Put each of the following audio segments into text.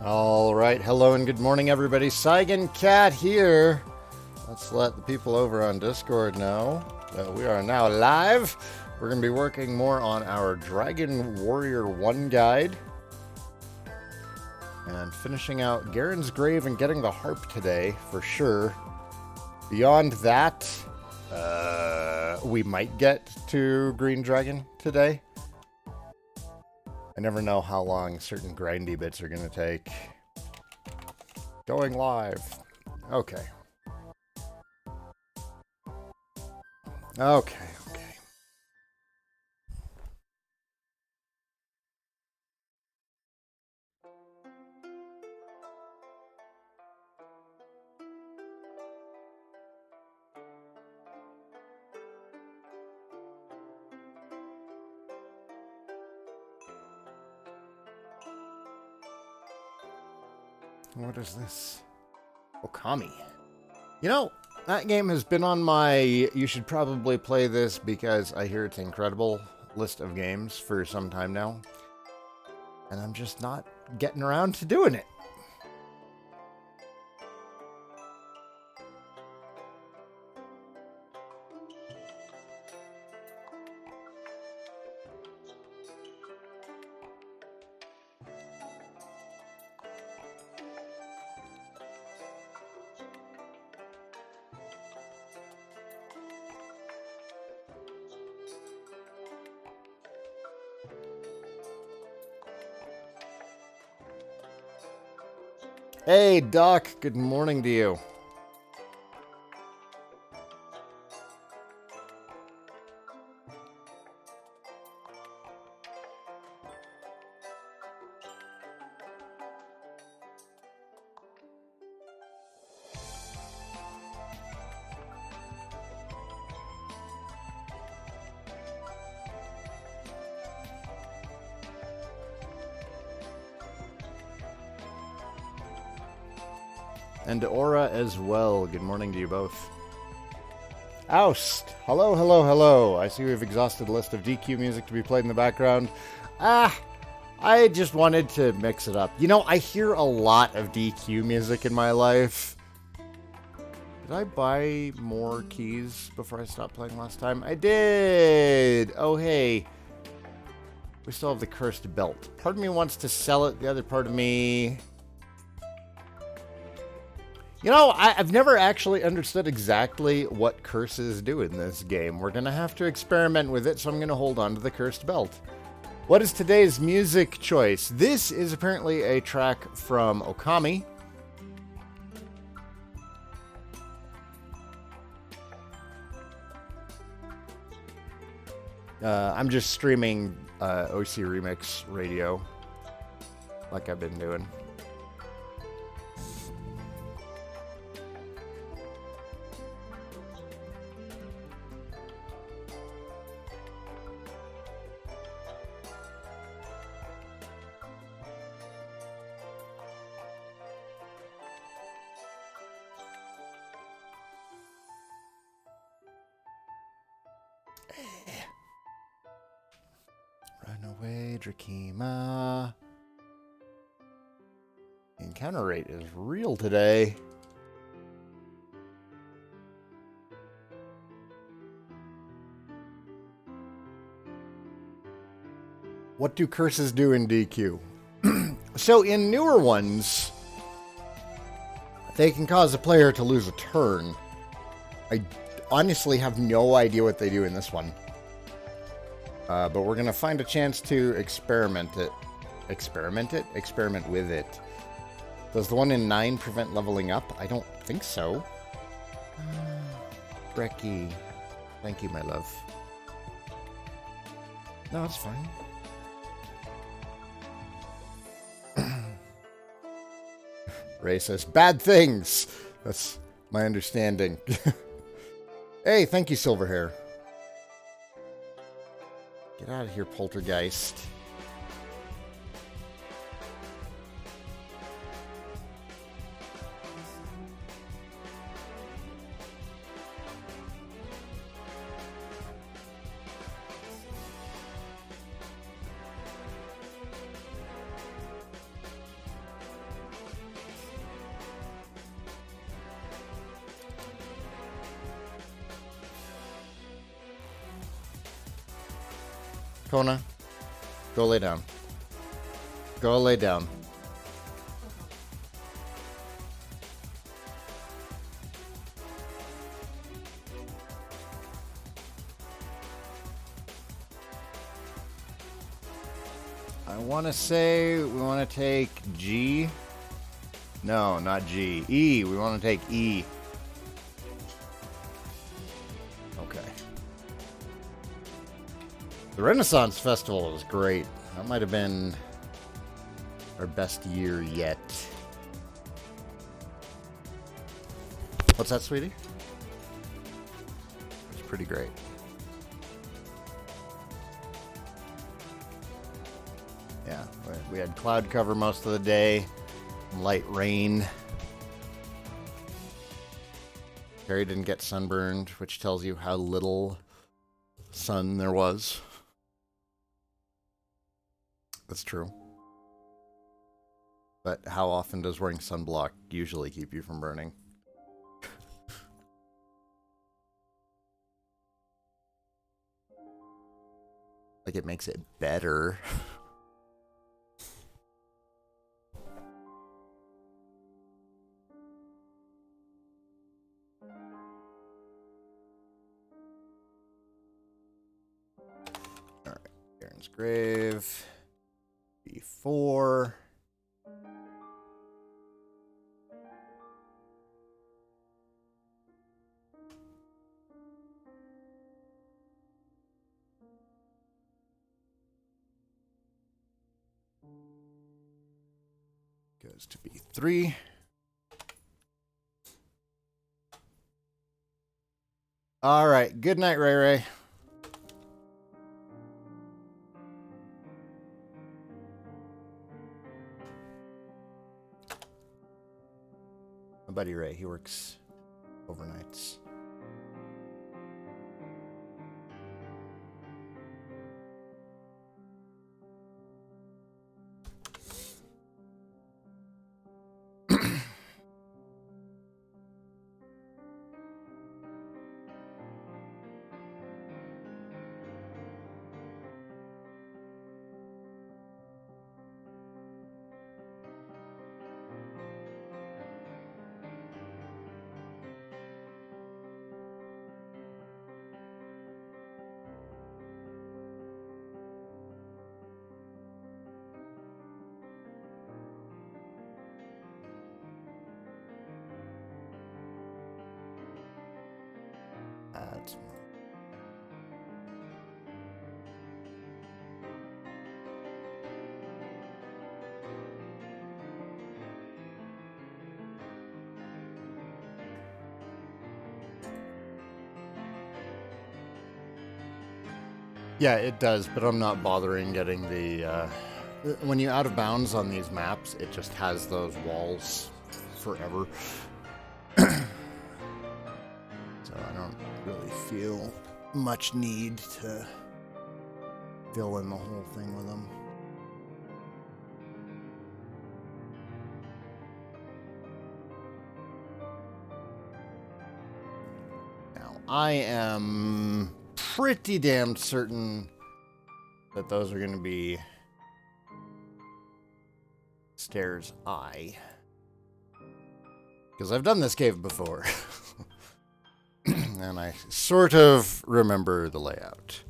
All right, hello and good morning, everybody. Saigan Cat here. Let's let the people over on Discord know that we are now live. We're going to be working more on our Dragon Warrior 1 guide and finishing out Garen's Grave and getting the harp today for sure. Beyond that, we might get to Green Dragon today. I never know how long certain grindy bits are going to take. Going live. Okay. Okay. What is this? Okami. You know, that game has been on my you should probably play this because I hear it's incredible list of games for some time now. And I'm just not getting around to doing it. Hey, Doc. Good morning to you. And Aura as well. Good morning to you both. Oust. Hello, hello, hello. I see we've exhausted the list of DQ music to be played in the background. I just wanted to mix it up. You know, I hear a lot of DQ music in my life. Did I buy more keys before I stopped playing last time? I did. Oh, hey. We still have the cursed belt. Part of me wants to sell it. The other part of me... You know, I've never actually understood exactly what curses do in this game. We're going to have to experiment with it, so I'm going to hold on to the cursed belt. What is today's music choice? This is apparently a track from Okami. I'm just streaming OC Remix Radio, like I've been doing. Run away, Drakima. The encounter rate is real today. What do curses do in DQ? So in newer ones, they can cause a player to lose a turn. I honestly have no idea what they do in this one. But we're going to find a chance to experiment with it. Does the one in 9 prevent leveling up? I don't think so. Brecky. Thank you, my love. No, it's fine. Ray says, bad things. That's my understanding. Hey, thank you, Silverhair. Get out of here, poltergeist. Kona, go lay down. Go lay down. I want to say we want to take G. No, not G. E. We want to take E. Okay. The Renaissance Festival was great. That might have been our best year yet. What's that, sweetie? It's pretty great. Yeah, we had cloud cover most of the day, light rain. Harry didn't get sunburned, which tells you how little sun there was. That's true. But how often does wearing sunblock usually keep you from burning? Like, it makes it better. Alright, Aaron's Grave. B4. Goes to B3. All right. Good night, Ray Ray. My buddy Ray, he works overnights. Yeah, it does, but I'm not bothering getting the... when you out of bounds on these maps, it just has those walls forever. So I don't really feel much need to fill in the whole thing with them. Now, I am pretty damn certain that those are going to be stairs I. Because I've done this cave before. And I sort of remember the layout.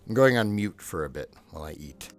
I'm going on mute for a bit while I eat.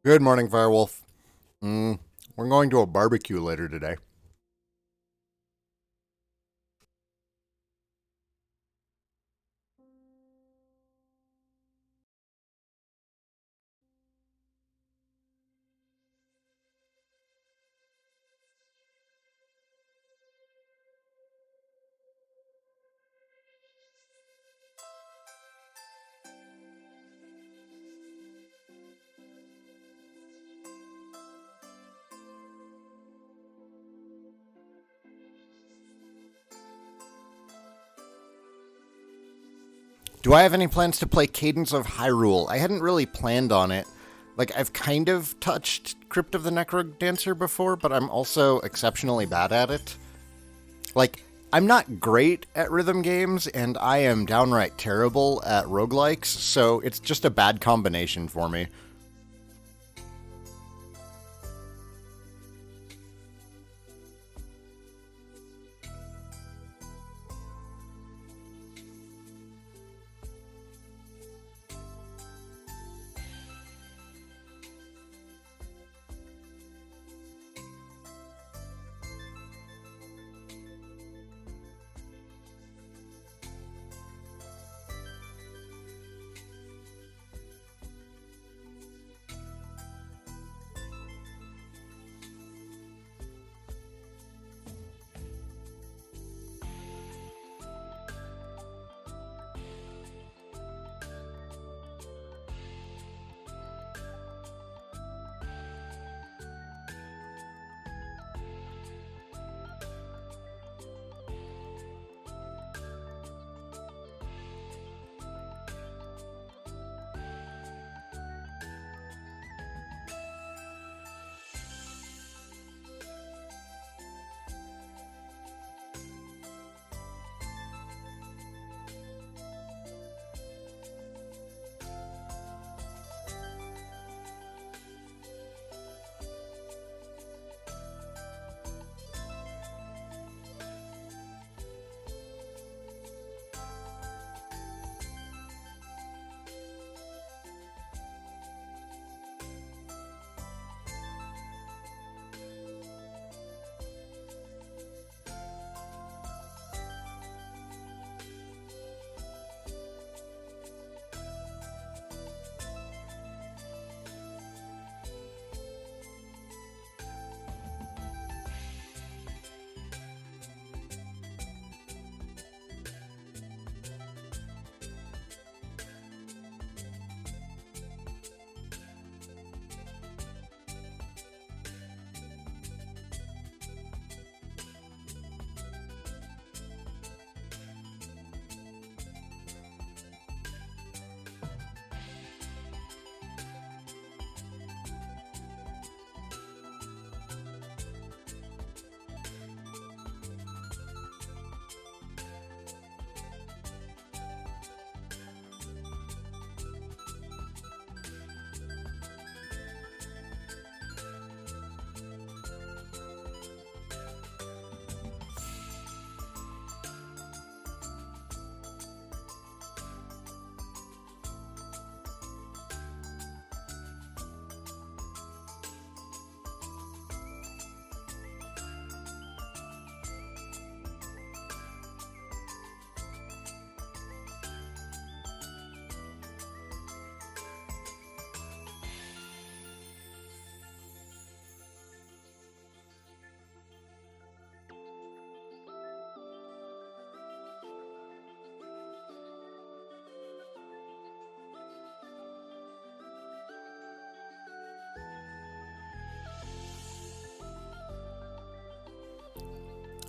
Good morning, Firewolf. We're going to a barbecue later today. Do I have any plans to play Cadence of Hyrule? I hadn't really planned on it. Like, I've kind of touched Crypt of the Necrodancer before, but I'm also exceptionally bad at it. Like, I'm not great at rhythm games, and I am downright terrible at roguelikes, so it's just a bad combination for me.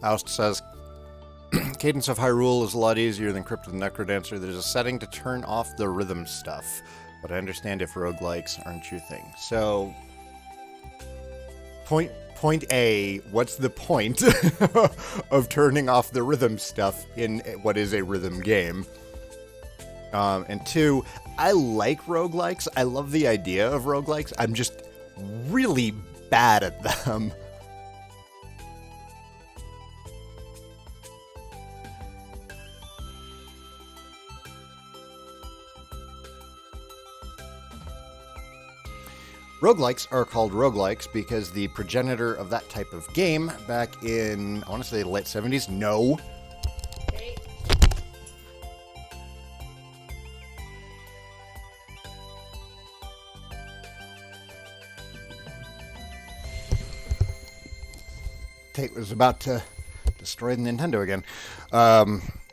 Oust says, Cadence of Hyrule is a lot easier than Crypt of the Necrodancer. There's a setting to turn off the rhythm stuff, but I understand if roguelikes aren't your thing. So, point A, what's the point of turning off the rhythm stuff in what is a rhythm game? And two, I like roguelikes. I love the idea of roguelikes. I'm just really bad at them. Roguelikes are called roguelikes because the progenitor of that type of game back in, I want to say the late 70s, no. Okay. Tate was about to destroy the Nintendo again.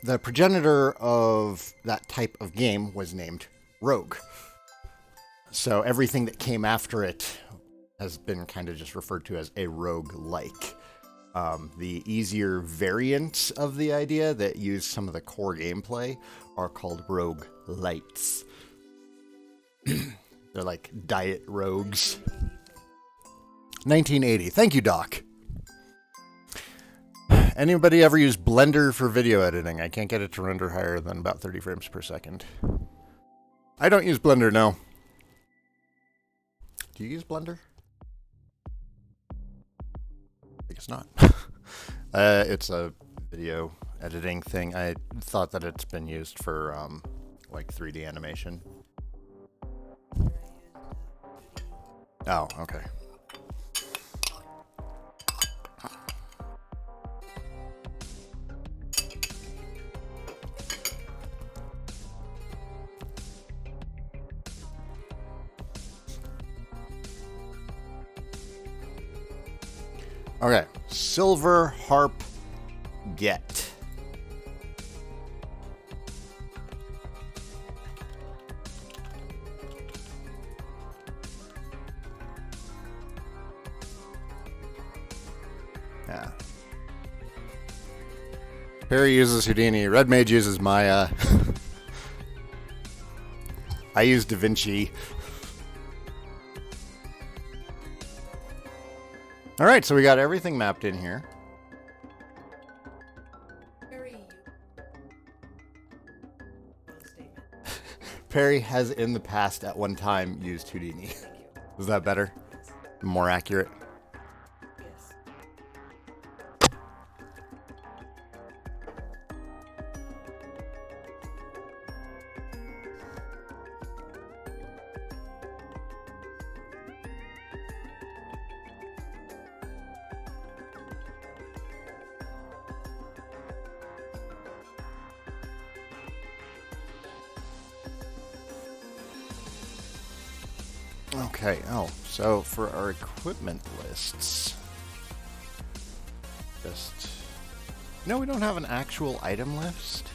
The progenitor of that type of game was named Rogue. So everything that came after it has been kind of just referred to as a rogue-like. The easier variants of the idea that use some of the core gameplay are called rogue-lites. They're like diet rogues. 1980. Thank you, Doc. Anybody ever use Blender for video editing? I can't get it to render higher than about 30 frames per second. I don't use Blender, no. Do you use Blender? I think it's not. It's a video editing thing. I thought that it's been used for like 3D animation. Oh, okay. Okay, Silver Harp Get. Yeah. Perry uses Houdini. Red Mage uses Maya. I use Da Vinci. All right, so we got everything mapped in here. Perry has in the past at one time used Houdini. Was that better? More accurate? Yes. Okay, so for our equipment lists, no, we don't have an actual item list.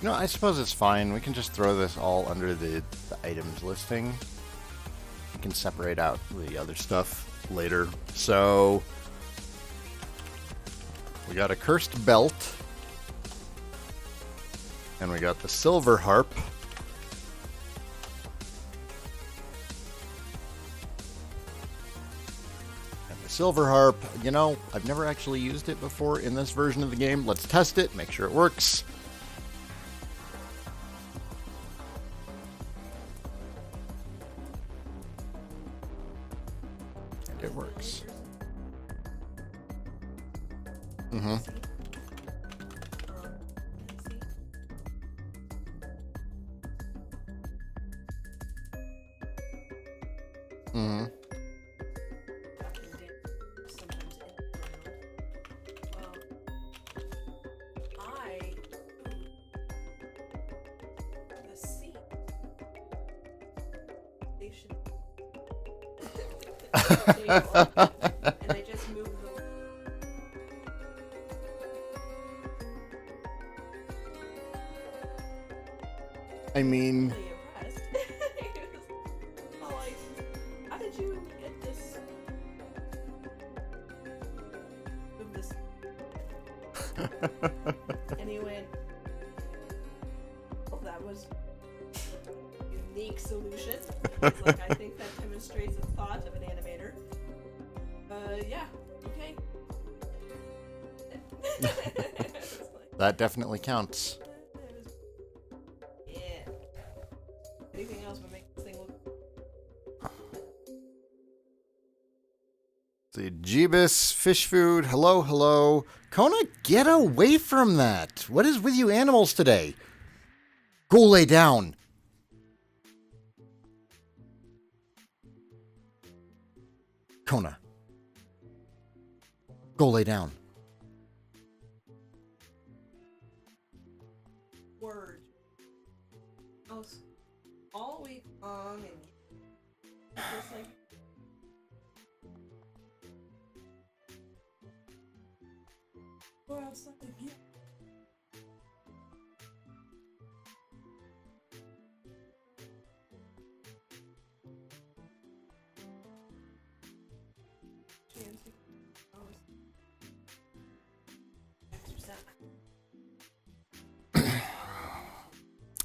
No, I suppose it's fine. We can just throw this all under the items listing. We can separate out the other stuff later. So, we got a cursed belt, and we got the silver harp. Silver Harp, you know, I've never actually used it before in this version of the game. Let's test it, make sure it works. And it works. Mm-hmm. Mm-hmm. And I just moved them. I mean, Really impressed. Oh, like, how did you get this? Move this. And he went, oh, that was a unique solution. It's like, I think that demonstrates the thought of an animator. Yeah, okay. that definitely counts. Yeah. Anything else would make this thing look... The Jeebus, fish food, hello, hello. Kona, get away from that. What is with you animals today? Go lay down. Kona. Go lay down. Word. I was all week long and just like go outside again.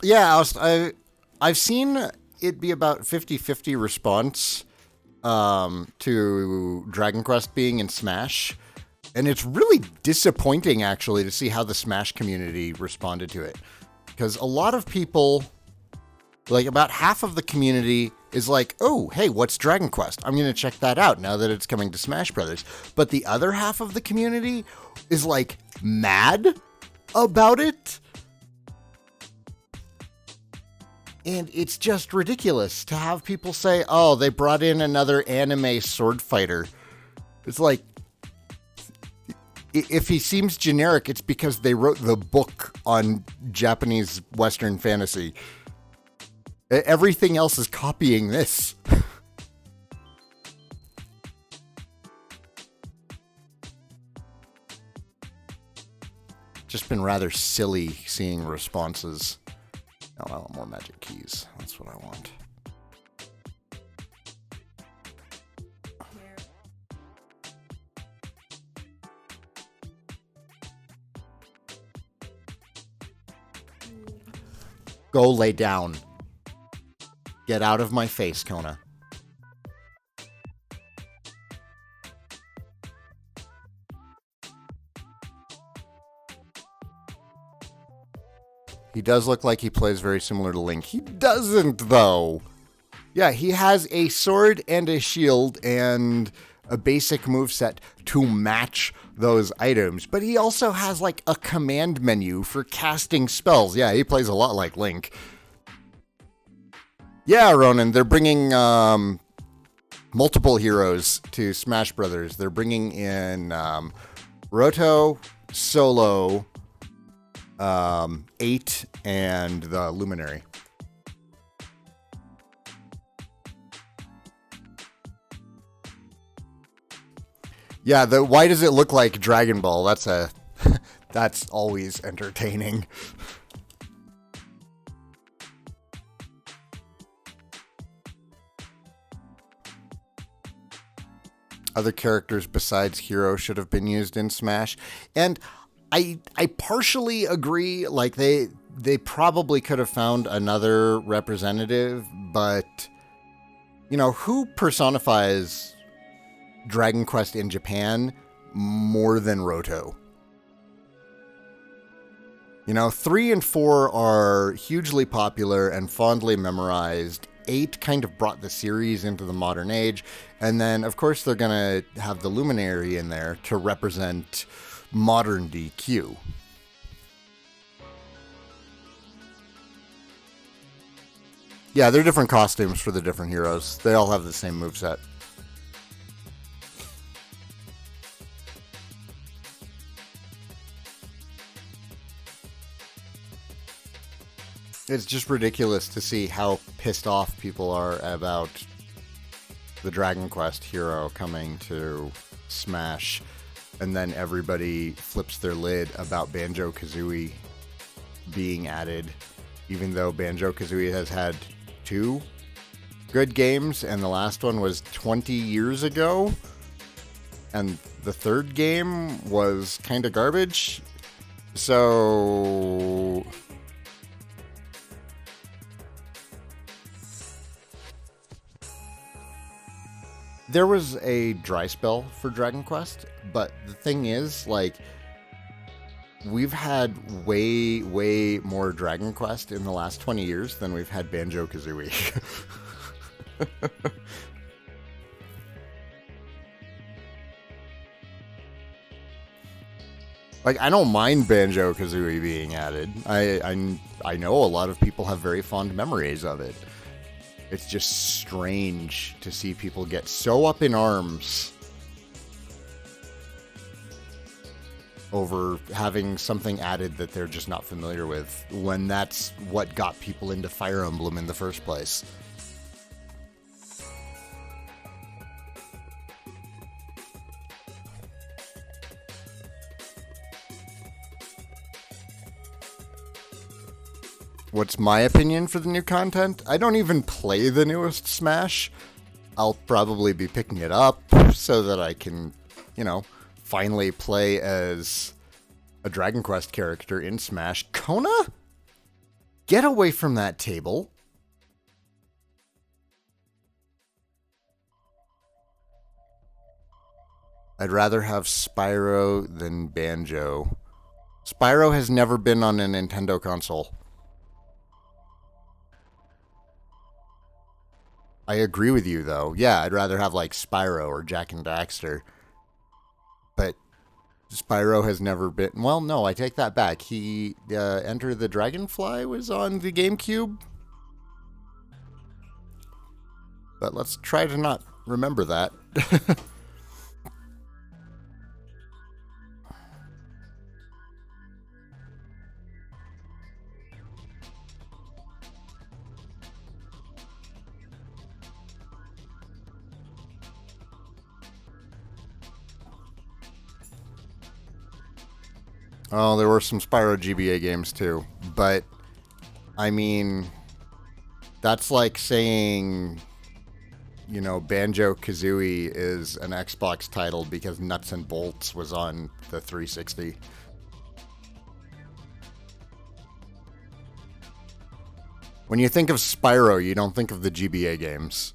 Yeah, I've seen it be about 50-50 response to Dragon Quest being in Smash. And it's really disappointing, actually, to see how the Smash community responded to it. Because a lot of people, like about half of the community is like, oh, hey, what's Dragon Quest? I'm going to check that out now that it's coming to Smash Brothers. But the other half of the community is like mad about it. And it's just ridiculous to have people say, oh, they brought in another anime sword fighter. It's like, if he seems generic, it's because they wrote the book on Japanese Western fantasy. Everything else is copying this. Just been rather silly seeing responses. Oh, I want more magic keys. That's what I want. Go lay down. Get out of my face, Kona. He does look like he plays very similar to Link. He doesn't, though. Yeah, he has a sword and a shield and a basic moveset to match those items. But he also has, like, a command menu for casting spells. Yeah, he plays a lot like Link. Yeah, Ronan, they're bringing multiple heroes to Smash Brothers. They're bringing in Roto, Solo, 8, and the Luminary. Yeah, why does it look like Dragon Ball? That's always entertaining. Other characters besides Hero should have been used in Smash. And I partially agree, like they probably could have found another representative, but you know, who personifies Dragon Quest in Japan more than Roto? You know, 3 and 4 are hugely popular and fondly memorized. 8 kind of brought the series into the modern age. And then, of course, they're going to have the Luminary in there to represent modern DQ. Yeah, they're different costumes for the different heroes. They all have the same moveset. It's just ridiculous to see how pissed off people are about the Dragon Quest hero coming to Smash, and then everybody flips their lid about Banjo-Kazooie being added, even though Banjo-Kazooie has had 2 good games, and the last one was 20 years ago, and the third game was kind of garbage. So there was a dry spell for Dragon Quest, but the thing is, like, we've had way, way more Dragon Quest in the last 20 years than we've had Banjo-Kazooie. Like, I don't mind Banjo-Kazooie being added. I know a lot of people have very fond memories of it. It's just strange to see people get so up in arms over having something added that they're just not familiar with, when that's what got people into Fire Emblem in the first place. What's my opinion for the new content? I don't even play the newest Smash. I'll probably be picking it up so that I can, finally play as a Dragon Quest character in Smash. Kona? Get away from that table. I'd rather have Spyro than Banjo. Spyro has never been on a Nintendo console. I agree with you, though. Yeah, I'd rather have, Spyro or Jak and Daxter. But Spyro has never been... Well, no, I take that back. Enter the Dragonfly was on the GameCube. But let's try to not remember that. Oh, there were some Spyro GBA games too, but I mean, that's like saying, Banjo-Kazooie is an Xbox title because Nuts and Bolts was on the 360. When you think of Spyro, you don't think of the GBA games.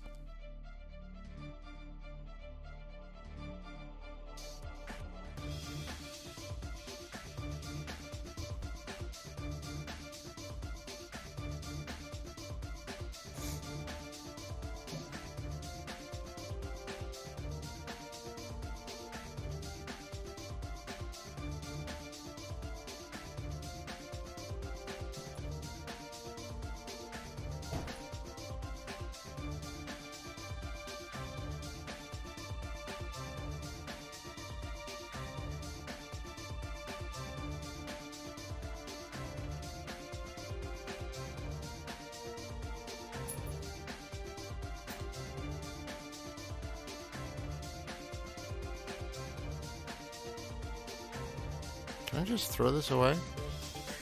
Can I just throw this away?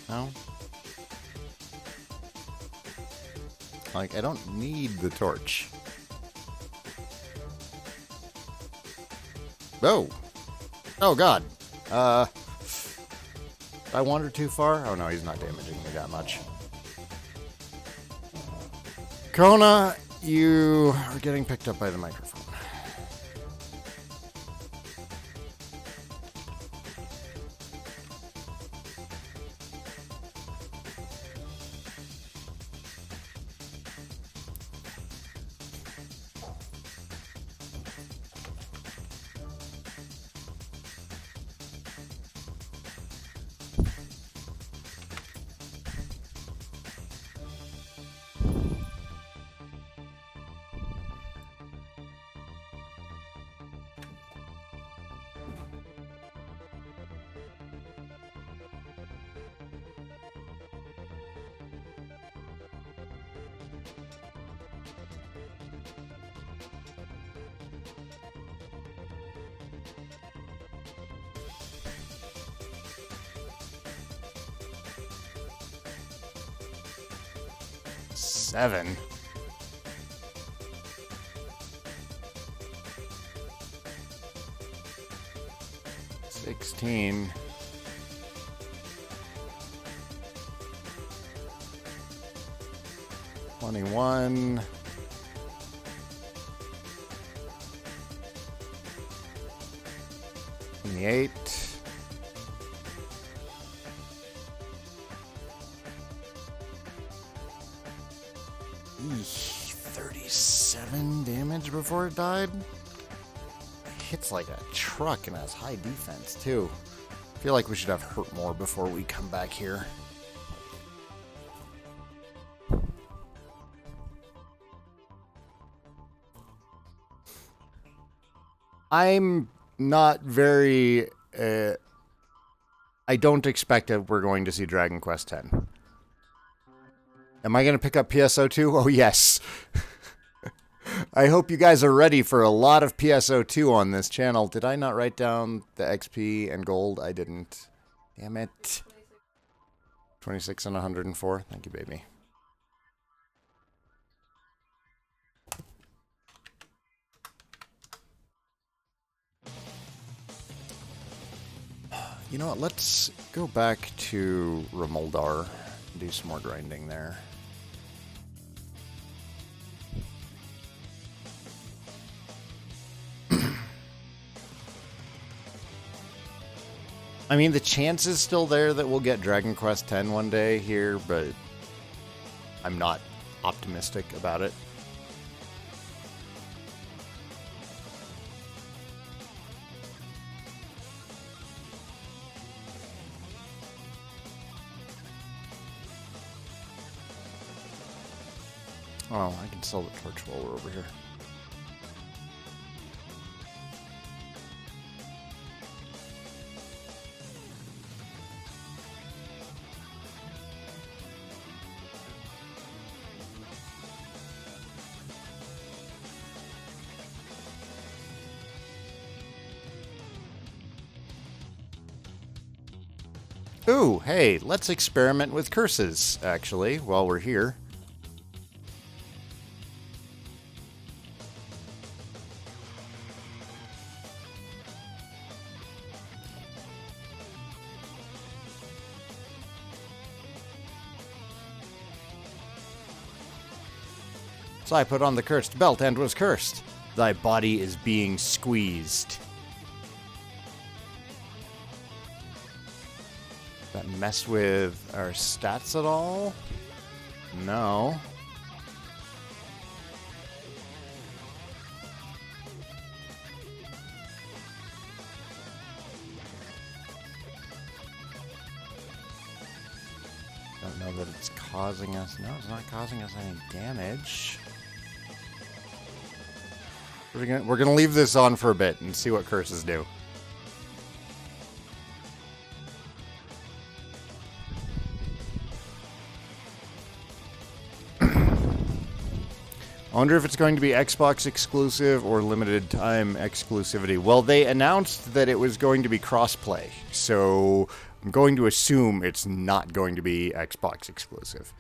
No? I don't need the torch. Oh! Oh, God! Did I wander too far? Oh, no, he's not damaging me that much. Kona, you are getting picked up by the microphone. Seven. $16. $21. $28. Eesh, 37 damage before it died? It hits like a truck and has high defense, too. I feel like we should have hurt more before we come back here. I'm not very... I don't expect that we're going to see Dragon Quest X. Am I going to pick up PSO2? Oh, yes. I hope you guys are ready for a lot of PSO2 on this channel. Did I not write down the XP and gold? I didn't. Damn it. 26 and 104. Thank you, baby. You know what? Let's go back to Ramoldar and do some more grinding there. I mean, the chance is still there that we'll get Dragon Quest X one day here, but I'm not optimistic about it. Oh, I can sell the torch while we're over here. Ooh, hey, let's experiment with curses, actually, while we're here. So I put on the cursed belt and was cursed. Thy body is being squeezed. That mess with our stats at all? No. Don't know that it's causing us... No, it's not causing us any damage. We're gonna leave this on for a bit and see what curses do. I wonder if it's going to be Xbox exclusive or limited time exclusivity. Well, they announced that it was going to be crossplay, so I'm going to assume it's not going to be Xbox exclusive.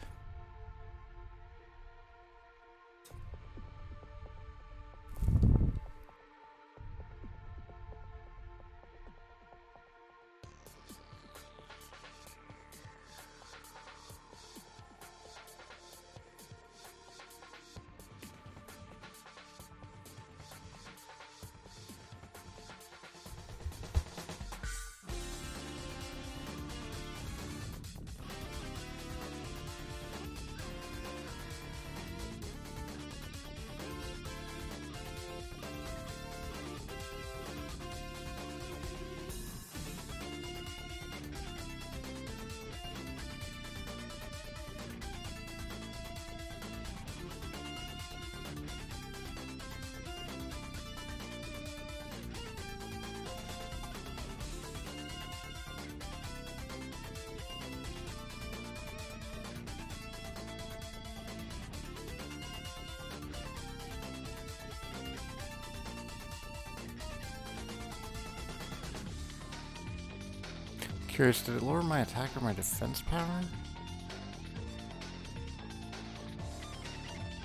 Curious, did it lower my attack or my defense power?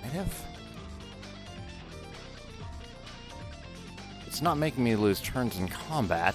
Might have. It's not making me lose turns in combat.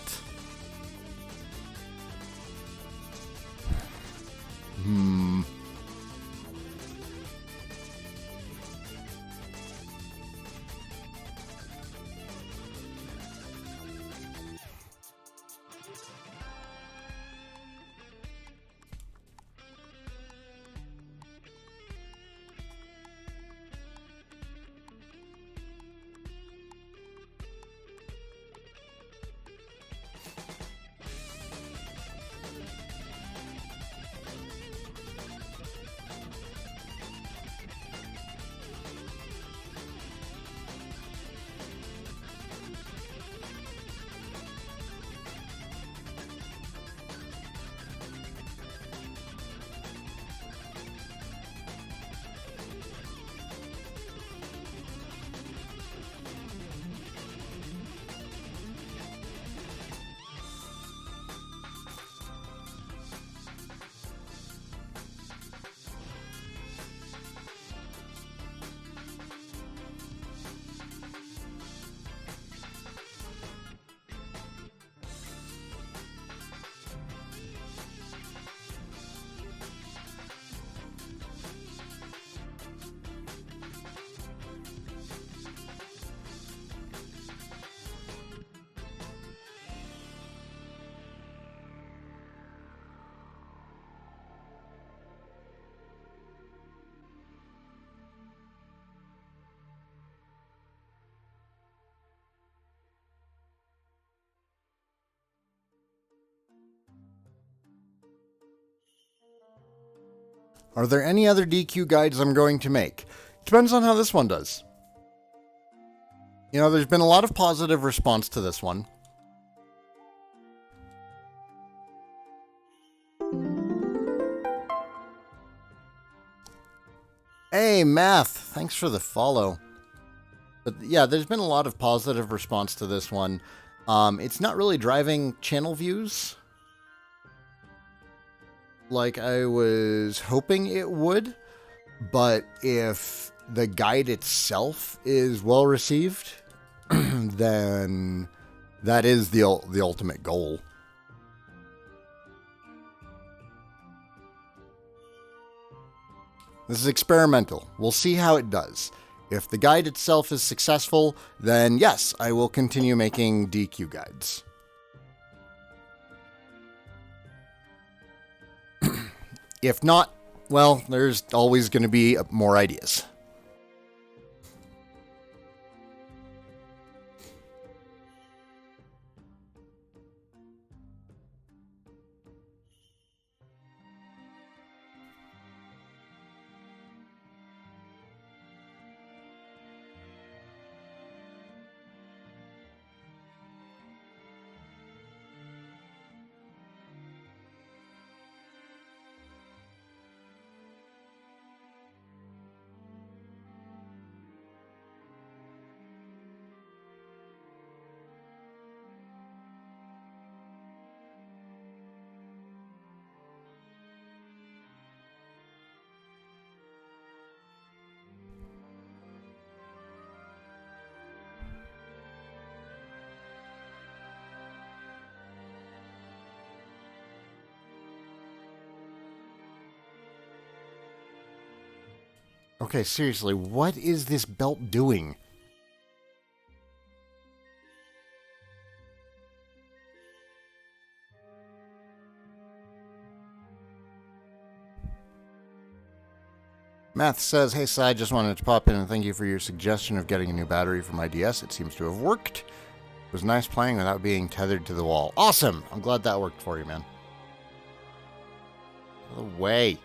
Are there any other DQ guides I'm going to make? Depends on how this one does. You know, there's been a lot of positive response to this one. Hey, Math, thanks for the follow. But yeah, there's been a lot of positive response to this one. It's not really driving channel views like I was hoping it would, but if the guide itself is well received, then that is the ultimate goal. This is experimental. We'll see how it does. If the guide itself is successful, then yes, I will continue making DQ guides. If not, well, there's always going to be more ideas. Okay, seriously, what is this belt doing? Math says, hey Sai, just wanted to pop in and thank you for your suggestion of getting a new battery for my DS. It seems to have worked. It was nice playing without being tethered to the wall. Awesome! I'm glad that worked for you, man. Out of the way.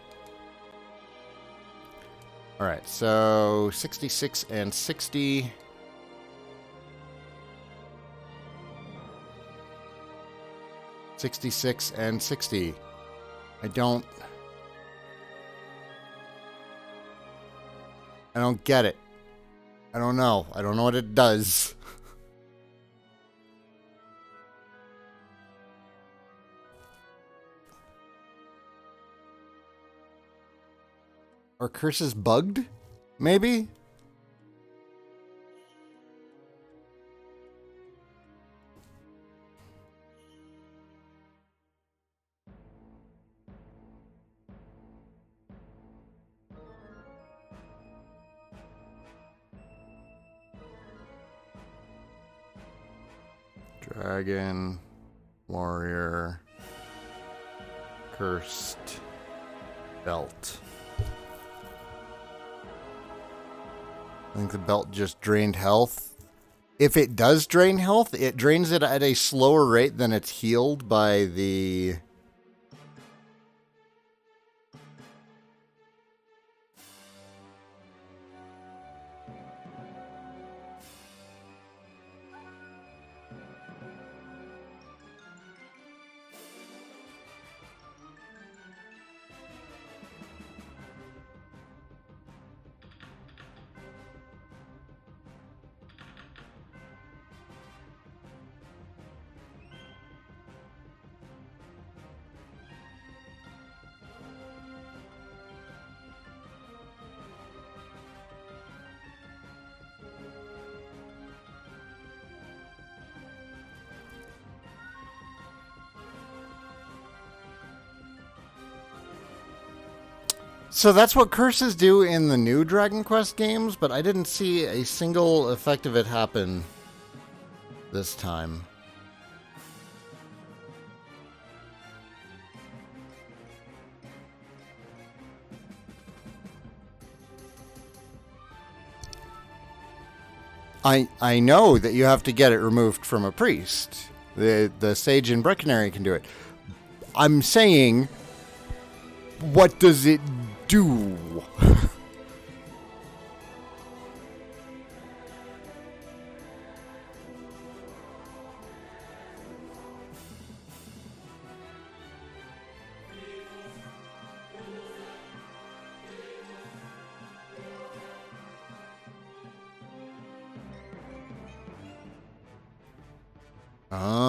Alright, so 66 and 60. $66 and $60. I don't get it. I don't know. I don't know what it does. Are curses bugged? Maybe? Dragon, warrior, cursed, belt. I think the belt just drained health. If it does drain health, it drains it at a slower rate than it's healed by the... So that's what curses do in the new Dragon Quest games, but I didn't see a single effect of it happen this time. I know that you have to get it removed from a priest. The sage in Breckenary can do it. I'm saying, what does it do. Oh.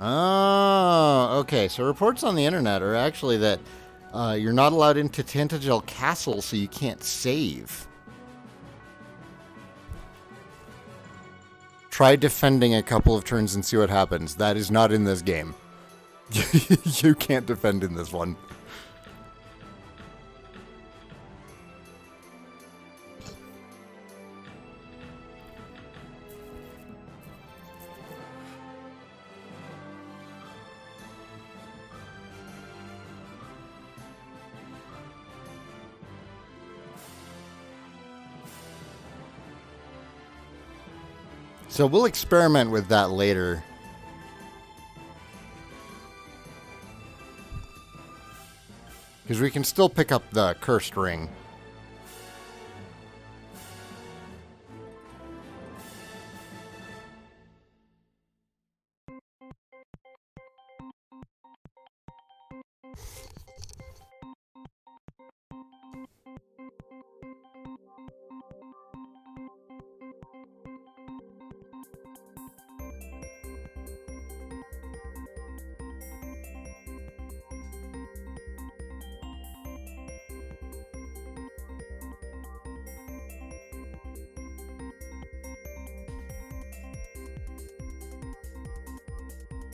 Oh, okay. So reports on the internet are actually that you're not allowed into Tantagel Castle, so you can't save. Try defending a couple of turns and see what happens. That is not in this game. You can't defend in this one. So we'll experiment with that later. Because we can still pick up the cursed ring.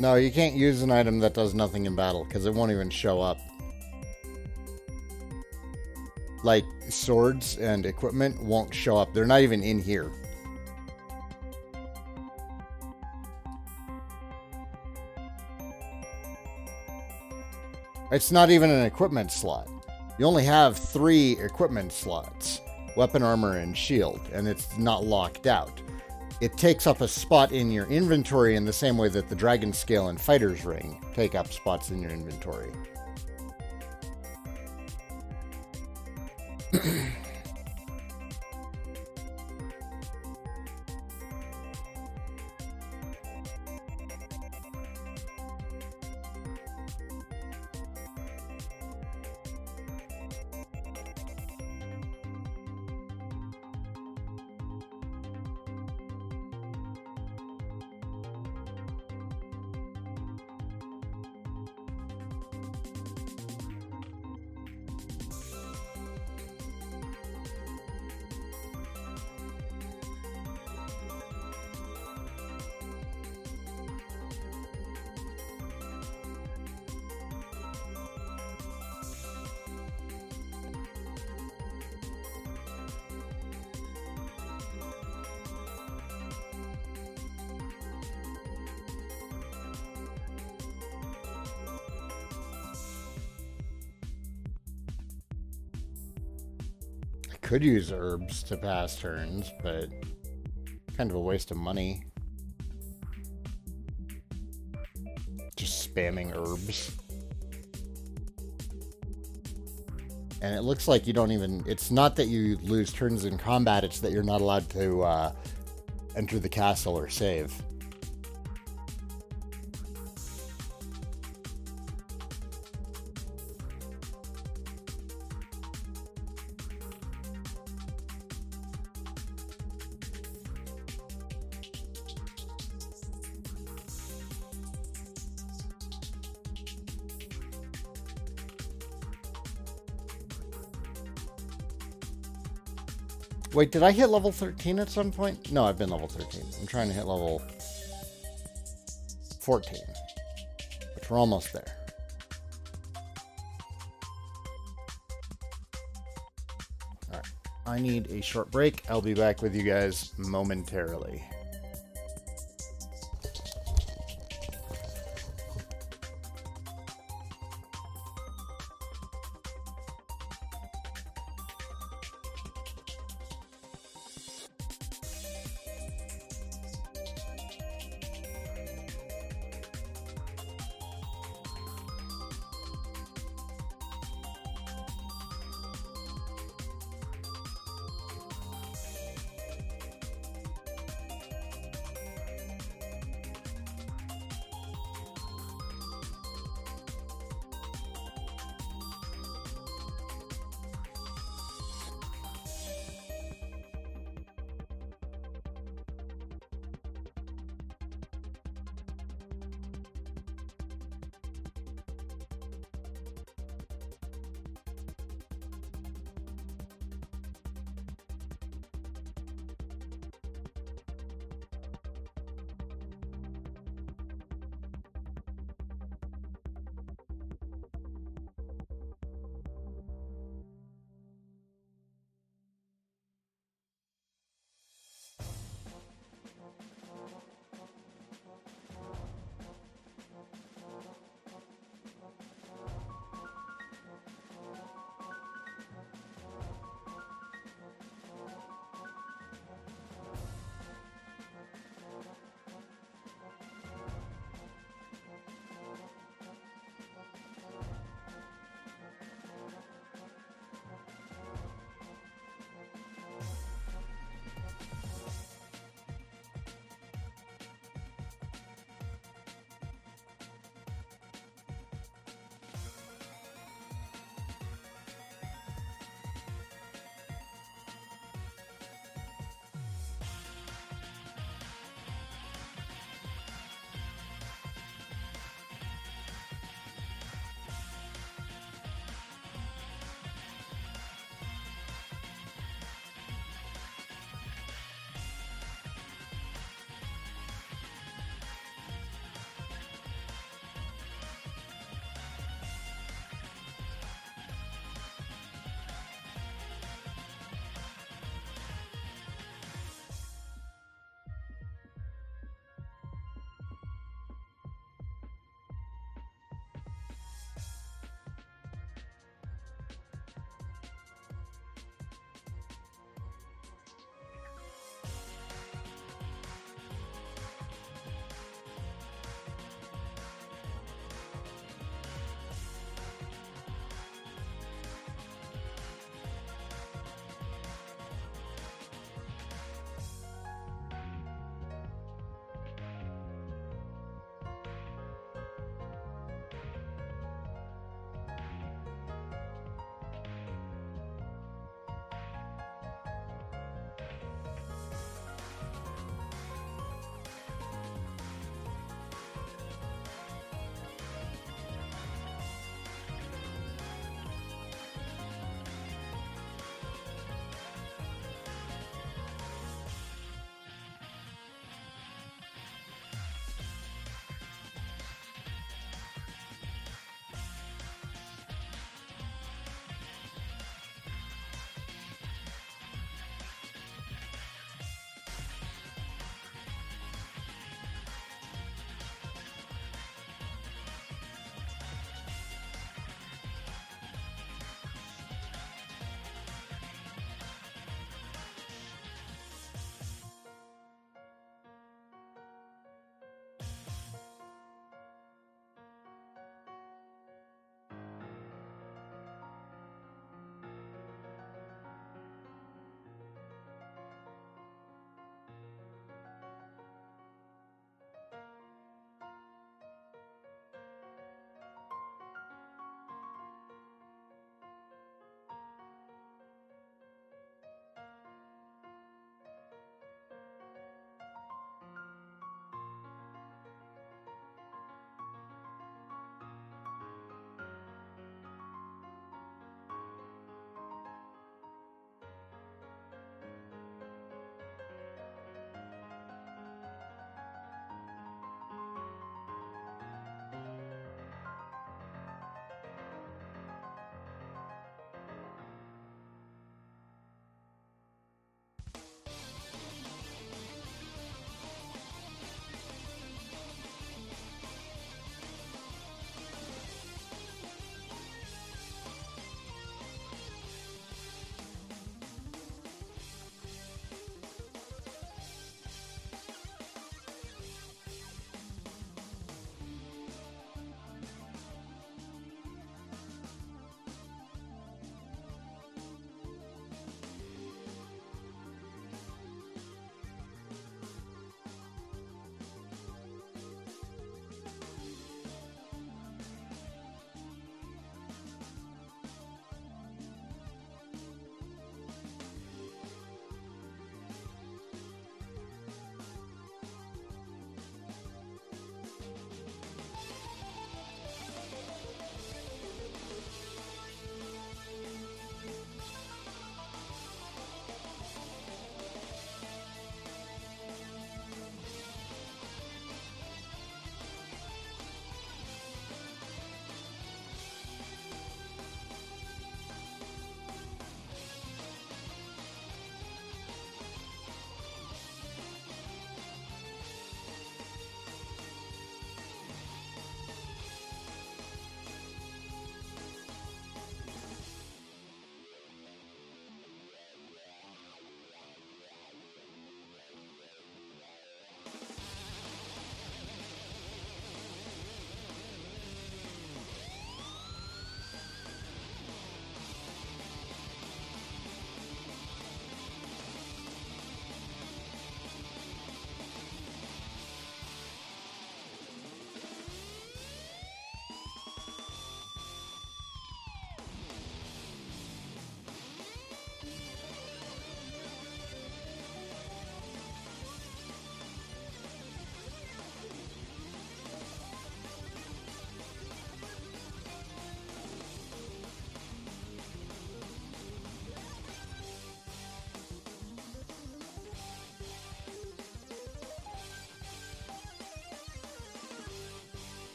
No, you can't use an item that does nothing in battle, because it won't even show up. Like, swords and equipment won't show up. They're not even in here. It's not even an equipment slot. You only have 3 equipment slots. Weapon, armor, and shield, and it's not locked out. It takes up a spot in your inventory in the same way that the Dragon Scale and Fighter's Ring take up spots in your inventory. Could use herbs to pass turns, but kind of a waste of money. Just spamming herbs. And it looks like you don't even... It's not that you lose turns in combat, it's that you're not allowed to enter the castle or save. Wait, did I hit level 13 at some point? No, I've been level 13. I'm trying to hit level 14, which we're almost there. All right, I need a short break. I'll be back with you guys momentarily.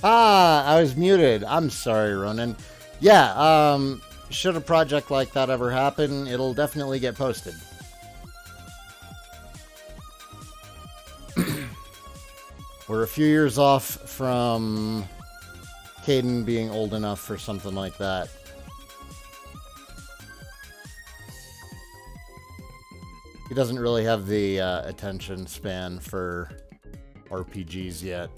Ah, I was muted. I'm sorry, Ronan. Yeah, should a project like that ever happen, it'll definitely get posted. We're a few years off from Caden being old enough for something like that. He doesn't really have the attention span for RPGs yet.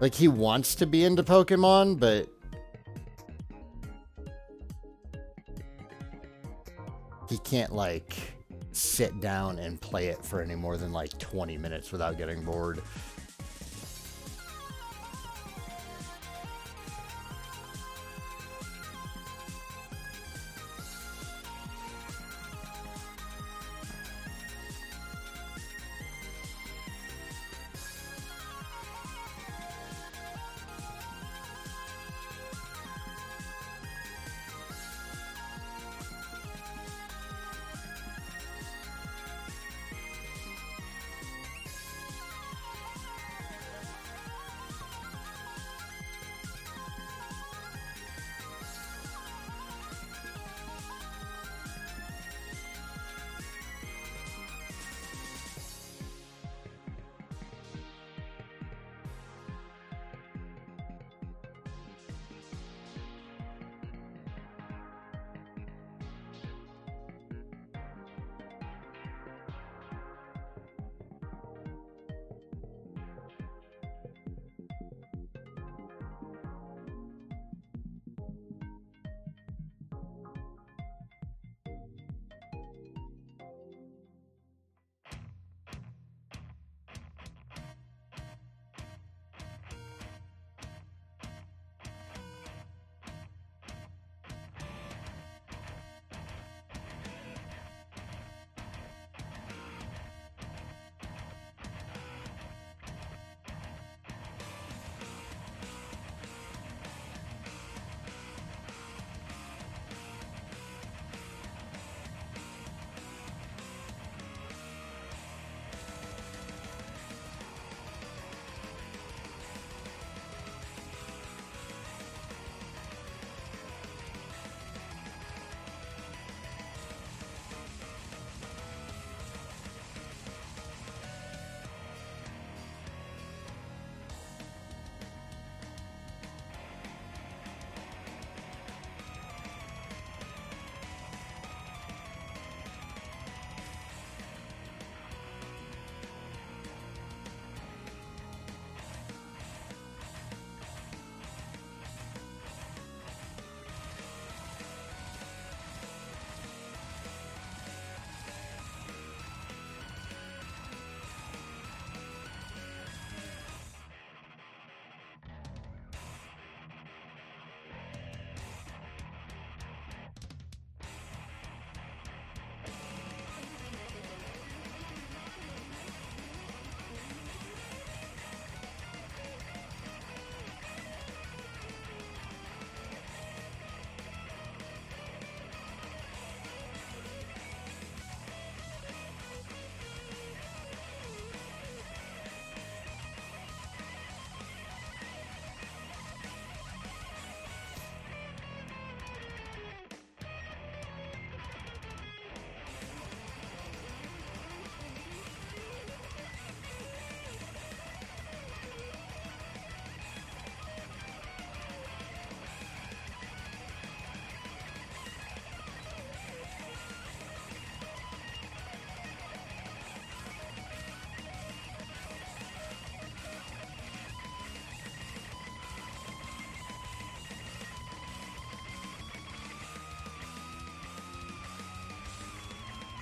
Like, he wants to be into Pokemon, but he can't, like, sit down and play it for any more than, like, 20 minutes without getting bored.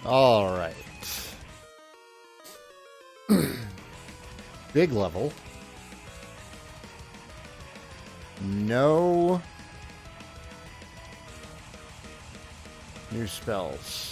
All right. Big level. No new spells.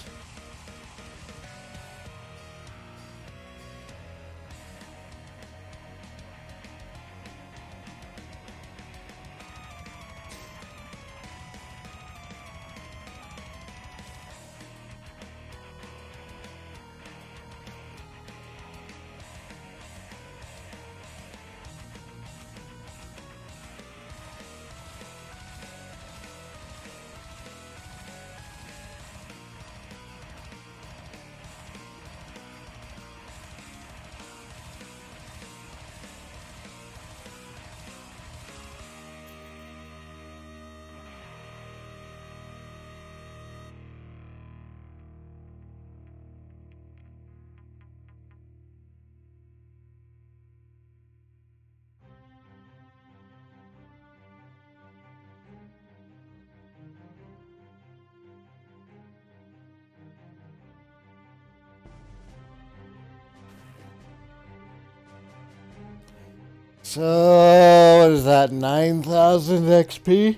So, what is that, 9,000 XP?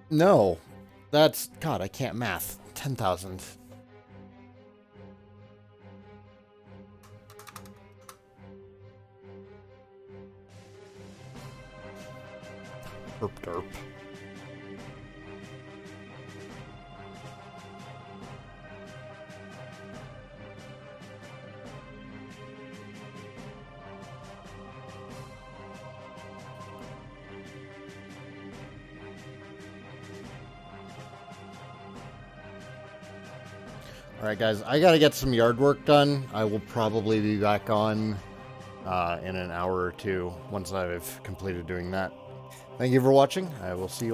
No. That's, God, I can't math. 10,000. Derp derp. Alright guys, I gotta get some yard work done. I will probably be back on in an hour or two once I've completed doing that. Thank you for watching. I will see you